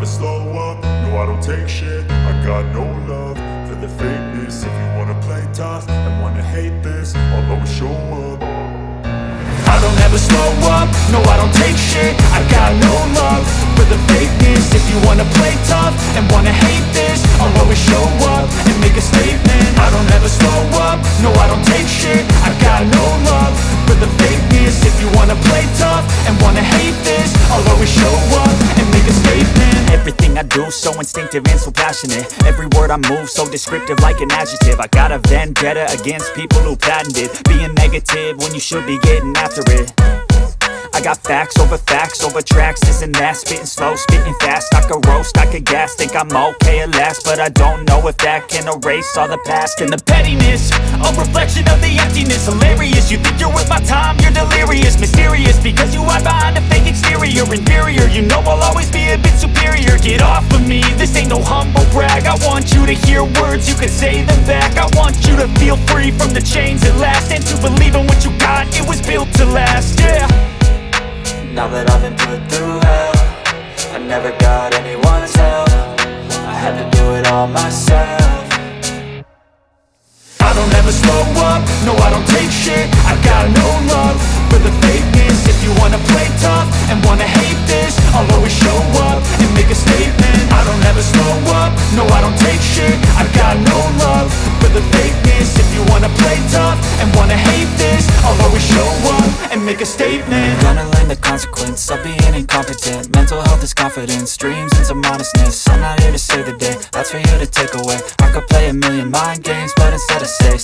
slow up, no I don't take shit. I got no love for the fakeness. If you wanna play tough and wanna hate this, I'll always show up. I don't ever slow up, no I don't take shit. I got no love for the fakeness. If you wanna play tough and wanna hate this, I'll always show up and make a statement. I don't ever slow up, no I don't take shit. I got no love for the fakeness. If you wanna play tough and wanna hate this, I'll always show up and make a statement. Everything I do so instinctive and so passionate. Every word I move so descriptive like an adjective. I got a vendetta against people who patented being negative when you should be getting after it. I got facts over tracks, this and that. Spitting slow, spitting fast, I could roast, I could gas. Think I'm okay at last, but I don't know if that can erase all the past. And the pettiness, a reflection of the emptiness. Hilarious, you think you're worth my time, you're delirious. Mysterious, because you hide behind a fake exterior. Inferior, you know I'll always be a bit superior. Get off of me, this ain't no humble brag. I want you to hear words, you can say them back. I want you to feel free from the chains at last, and to believe in what you got, it was built to last, yeah. Now that I've been put through hell, I never got anyone's help. I had to do it all myself. I don't ever slow up, no I don't take shit. I got no love for the fakeness. If you wanna play tough and wanna hate this, I'll always show up and make a statement. I don't ever slow up, no I don't take shit. I got no love for the fakeness. If you wanna play tough and wanna hate this, I'll always show up and make a statement. Gonna learn the consequence of being incompetent. Mental health is confidence, dreams and some honestness. I'm not here to save the day, that's for you to take away. I could play a million mind games, but instead I say